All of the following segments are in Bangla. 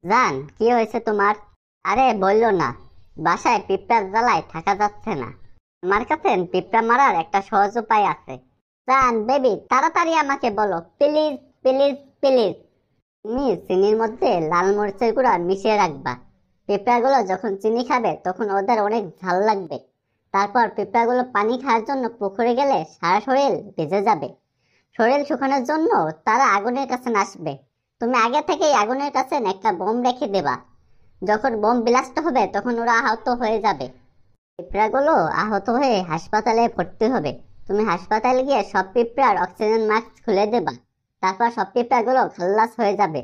জান, কি হয়েছে তোমার? আরে বললো না, বাসায় পিঁপড়ার জ্বালায় থাকা যাচ্ছে না। আমার কাছে পিঁপড়া মারার একটা সহজ উপায় আছে। জান বেবি, তাড়াতাড়ি আমাকে বলো প্লিজ, প্লিজ, প্লিজ। তুমি চিনির মধ্যে লাল মরিচের গুঁড়া মিশিয়ে রাখবা। পিঁপড়াগুলো যখন চিনি খাবে তখন ওদের অনেক ঝাল লাগবে। তারপর পিঁপড়াগুলো পানি খাওয়ার জন্য পুকুরে গেলে সারা শরীর ভিজে যাবে। শরীর শুকানোর জন্য তারা আগুনের কাছে আসবে। তুমি আগে থেকেই আগুনের কাছে একটা বোম রেখে দেবা। যখন বোম ব্লাস্ট হবে তখন ওরা আহত হয়ে যাবে। পিঁপড়াগুলো আহত হয়ে হাসপাতালে ভর্তি হবে। তুমি হাসপাতালে গিয়ে সব পিঁপড়ার অক্সিজেন মাস্ক খুলে দেবা। তারপর সব পিঁপড়াগুলো খাল্লাস হয়ে যাবে।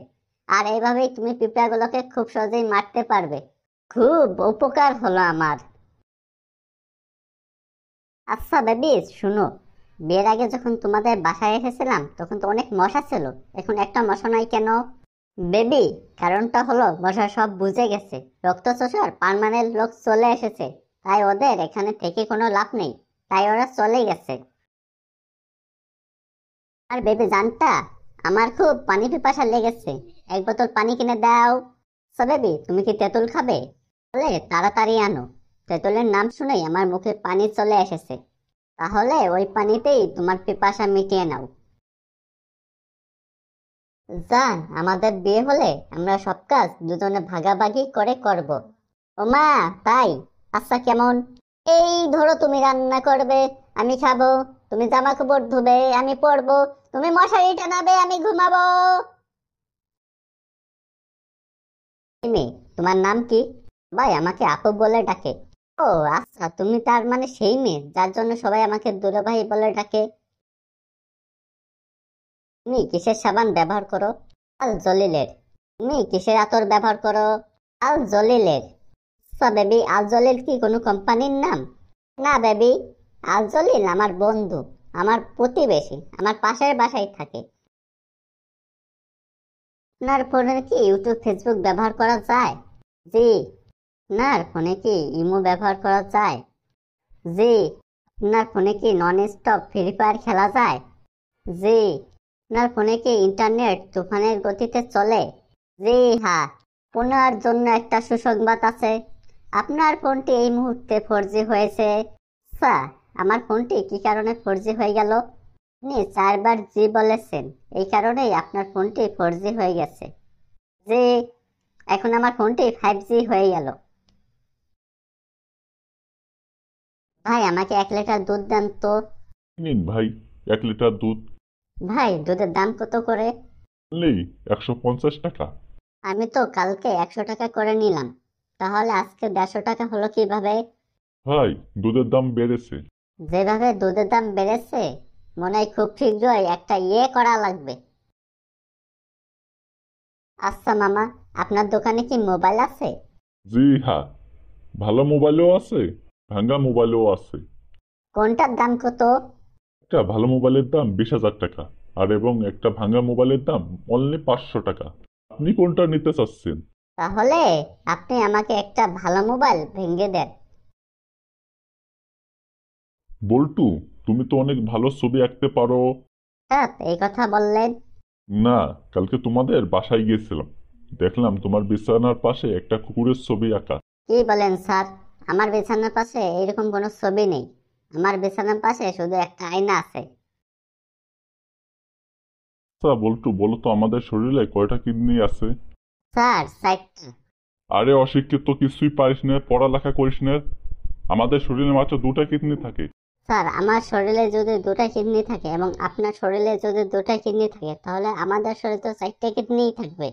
আর এইভাবেই তুমি পিঁপড়াগুলোকে খুব সহজেই মারতে পারবে। খুব উপকার হলো আমার। আচ্ছা বেবি, শুনো, বিয়ের আগে যখন তোমাদের বাসায় এসেছিলাম তখন তো অনেক মশা ছিল। এখন একটা মশা নাই কেন? বেবি, কারণটা হলো মশা সব বুঝে গেছে। রক্তচোষার পার্মানেন্ট লোক চলে এসেছে। তাই ওদের এখানে থেকে কোনো লাভ নেই। তাই ওরা চলে গেছে। আর বেবি জানতা, আমার খুব পানি পিপাসা লেগেছে। এক বোতল পানি কিনে দাও। সো বেবি, তুমি কি তেঁতুল খাবে? তাহলে তাড়াতাড়ি আনো। তেঁতুলের নাম শুনেই আমার মুখে পানি চলে এসেছে। তাহলে ওই পানিতেই তোমার পিপাসা মিটিয়ে নাও। জান, আমাদের বিয়ে হলে আমরা সব কাজ দুজনে ভাগাভাগি করে করব। ওমা, তাই? আচ্ছা কেমন? এই ধরো, তুমি রান্না করবে, আমি খাবো। তুমি জামা কাপড় ধুবে, আমি পরবো। তুমি মশারি টানাবে, আমি ঘুমাবো। এই মেয়ে, তোমার নাম কি? ভাই আমাকে আপু বলে ডাকে। ও আচ্ছা, তুমি তার মানে সেই মেয়ে যার জন্য সবাই আমাকে দুলাভাই বলে ডাকে। তুমি কিসের সাবান ব্যবহার করো? আল জলিলের। তুমি কিসের আতর ব্যবহার করো? আল জলিলের। আচ্ছা বেবি, আল জলিল কি কোনো কোম্পানির নাম? না বেবি, আল জলিল আমার বন্ধু, আমার প্রতিবেশী, আমার পাশের বাসায় থাকে। আপনার ফোনে কি ইউটিউব ফেসবুক ব্যবহার করা যায়? জি। আপনার ফোনে কি ইমো ব্যবহার করা যায়? জি। আপনার ফোনে কি নন স্টপ ফ্রি ফায়ার খেলা যায়? জি। আপনার ফোনে কি ইন্টারনেট তুফানের গতিতে চলে? জি হ্যাঁ। আপনার জন্য একটা সুসংবাদ আছে। আপনার ফোনটি এই মুহূর্তে 4G হয়েছে। আচ্ছা, আমার ফোনটি কি কারণে 4G হয়ে গেল? আপনি 4বার জি বলেছেন, এই কারণেই আপনার ফোনটি 4G হয়ে গেছে। জি। এখন আমার ফোনটি 5G হয়ে গেল। ভাই আমাকে 1 লিটার দুধ দেন তো। নিন ভাই, 1 লিটার দুধ। ভাই দুধের দাম কত করে? নেই, 150 টাকা। আমি তো কালকে 100 টাকা করে নিলাম। তাহলে আজকে 150 টাকা হলো কিভাবে? ভাই, দুধের দাম বেড়েছে। যেভাবে দুধের দাম বেড়েছে, মনে হয় খুব শীঘ্রই একটা করা লাগবে। আচ্ছা মামা, আপনার দোকানে কি মোবাইল আছে? জি হ্যাঁ, ভালো মোবাইলও আছে, ভাঙ্গা মোবাইলও আছে। কোনটার দাম কত? একটা ভালো মোবাইলের দাম 20,000 টাকা, আর এবং একটা ভাঙ্গা মোবাইলের দাম অনলি 500 টাকা। আপনি কোনটা নিতে চাচ্ছেন? তাহলে আপনি আমাকে একটা ভালো মোবাইল ভেঙে দেন। বল্টু, তুমি তো অনেক ভালো ছবি আঁকতে পারো। হঠাৎ এই কথা বললেন? না, কালকে তোমাদের বাসায় গিয়েছিলাম, দেখলাম তোমার বিছানার পাশে একটা কুকুরের ছবি আঁকা। কি বলেন স্যার? আমার বিছানার পাশে এরকম কোনো ছবি নেই। আমার বিছানার পাশে শুধু একটা আয়না আছে। আচ্ছা বল্টু, বলো তো আমাদের শরীরে কয়টা কিডনি আছে? স্যার, 4টা। আরে অশিক্ষিত, কিছুই পারিস না, পড়ালেখা করিস না। আমাদের শরীরে মাত্র 2টা কিডনি থাকে। স্যার, আমার শরীরে যদি 2টা কিডনি থাকে এবং আপনার শরীরে যদি 2টা কিডনি থাকে তাহলে আমাদের শরীরে তো 4টে কিডনিই থাকবে।